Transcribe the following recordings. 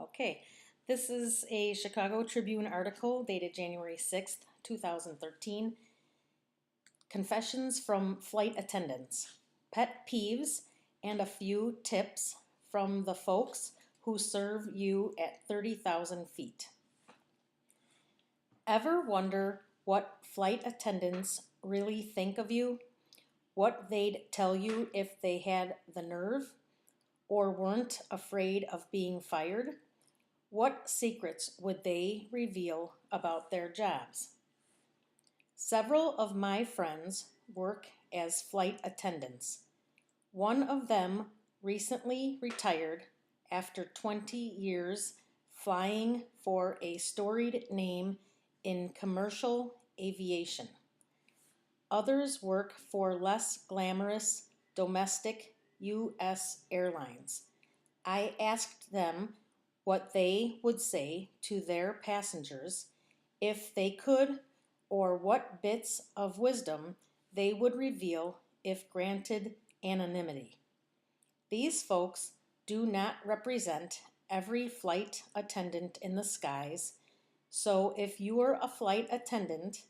Okay, this is a Chicago Tribune article dated January 6th, 2013. Confessions from Flight Attendants, Pet Peeves, and a few tips from the folks who serve you at 30,000 feet. Ever wonder what flight attendants really think of you? What they'd tell you if they had the nerve? Or weren't afraid of being fired? What secrets would they reveal about their jobs? Several of my friends work as flight attendants. One of them recently retired after 20 years flying for a storied name in commercial aviation. Others work for less glamorous domestic U.S. airlines. I asked them what they would say to their passengers if they could, or what bits of wisdom they would reveal if granted anonymity. These folks do not represent every flight attendant in the skies, so if you're a flight attendant,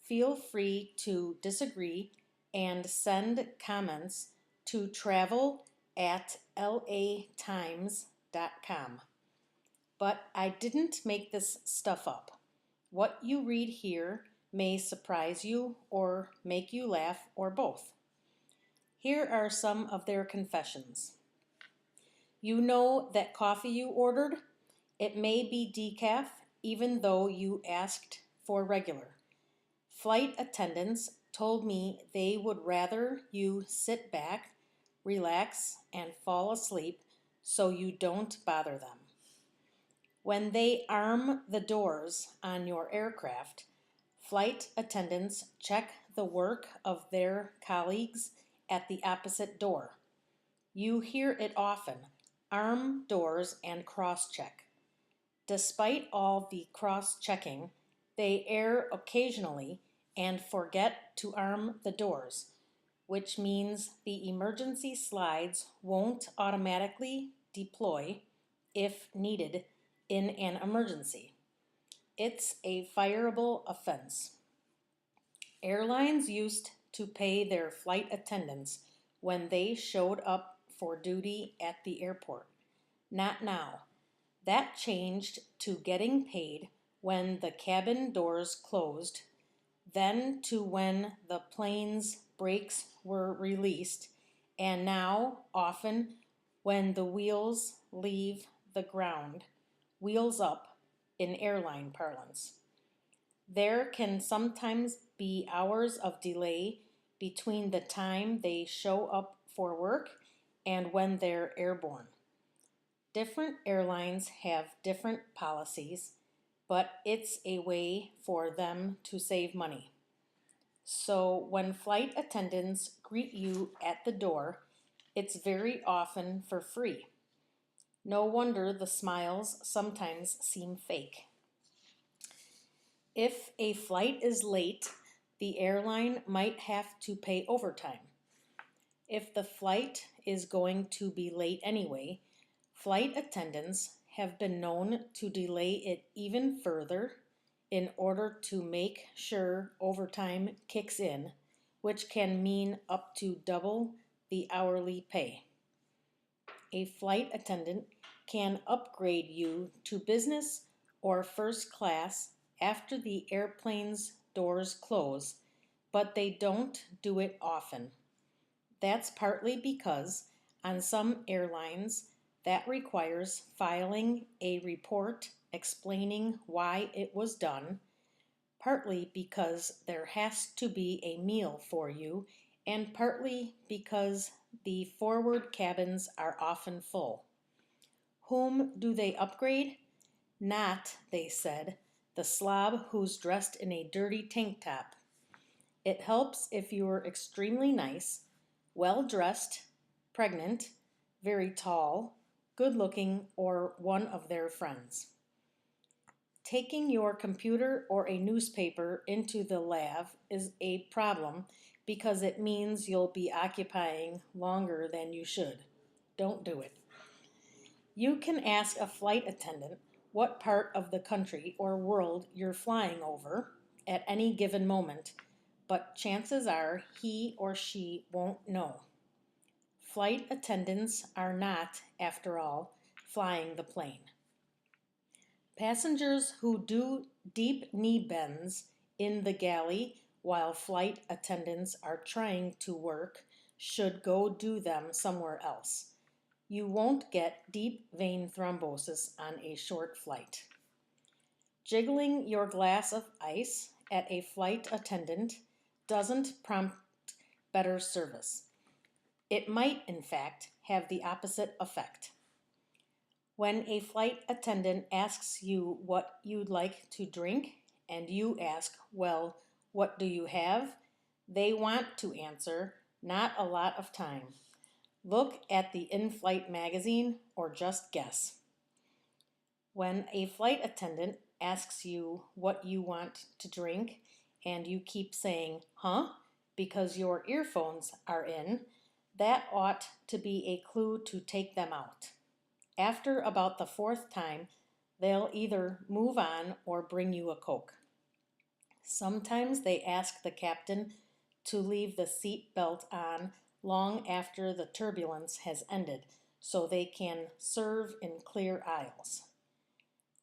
feel free to disagree and send comments to travel@latimes.com. But I didn't make this stuff up. What you read here may surprise you or make you laugh or both. Here are some of their confessions. You know that coffee you ordered? It may be decaf even though you asked for regular. Flight attendants told me they would rather you sit back, relax, and fall asleep so you don't bother them. When they arm the doors on your aircraft, flight attendants check the work of their colleagues at the opposite door. You hear it often, arm doors and cross-check. Despite all the cross-checking, they err occasionally and forget to arm the doors, which means the emergency slides won't automatically deploy if needed in an emergency. It's a fireable offense. Airlines used to pay their flight attendants when they showed up for duty at the airport. Not now. That changed to getting paid when the cabin doors closed, then to when the plane's brakes were released, and now often when the wheels leave the ground, wheels up in airline parlance. There can sometimes be hours of delay between the time they show up for work and when they're airborne. Different airlines have different policies, but it's a way for them to save money. So when flight attendants greet you at the door, it's very often for free. No wonder the smiles sometimes seem fake. If a flight is late, the airline might have to pay overtime. If the flight is going to be late anyway, flight attendants have been known to delay it even further in order to make sure overtime kicks in, which can mean up to double the hourly pay. A flight attendant can upgrade you to business or first class after the airplane's doors close, but they don't do it often. That's partly because on some airlines that requires filing a report explaining why it was done, partly because there has to be a meal for you, and partly because the forward cabins are often full. Whom do they upgrade? Not, they said, the slob who's dressed in a dirty tank top. It helps if you're extremely nice, well-dressed, pregnant, very tall, good-looking, or one of their friends. Taking your computer or a newspaper into the lab is a problem because it means you'll be occupying longer than you should. Don't do it. You can ask a flight attendant what part of the country or world you're flying over at any given moment, but chances are he or she won't know. Flight attendants are not, after all, flying the plane. Passengers who do deep knee bends in the galley while flight attendants are trying to work should go do them somewhere else. You won't get deep vein thrombosis on a short flight. Jiggling your glass of ice at a flight attendant doesn't prompt better service. It might, in fact, have the opposite effect. When a flight attendant asks you what you'd like to drink, and you ask, well, what do you have? They want to answer, not a lot of time. Look at the in-flight magazine or just guess. When a flight attendant asks you what you want to drink, and you keep saying, huh, because your earphones are in, that ought to be a clue to take them out. After about the fourth time, they'll either move on or bring you a Coke. Sometimes they ask the captain to leave the seat belt on long after the turbulence has ended so they can serve in clear aisles.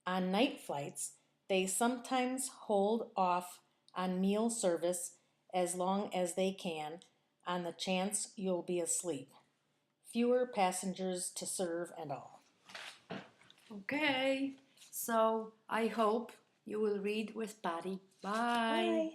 On night flights, they sometimes hold off on meal service as long as they can on the chance you'll be asleep. Fewer passengers to serve and all. Okay, so I hope you will read with Patti. Bye. Bye.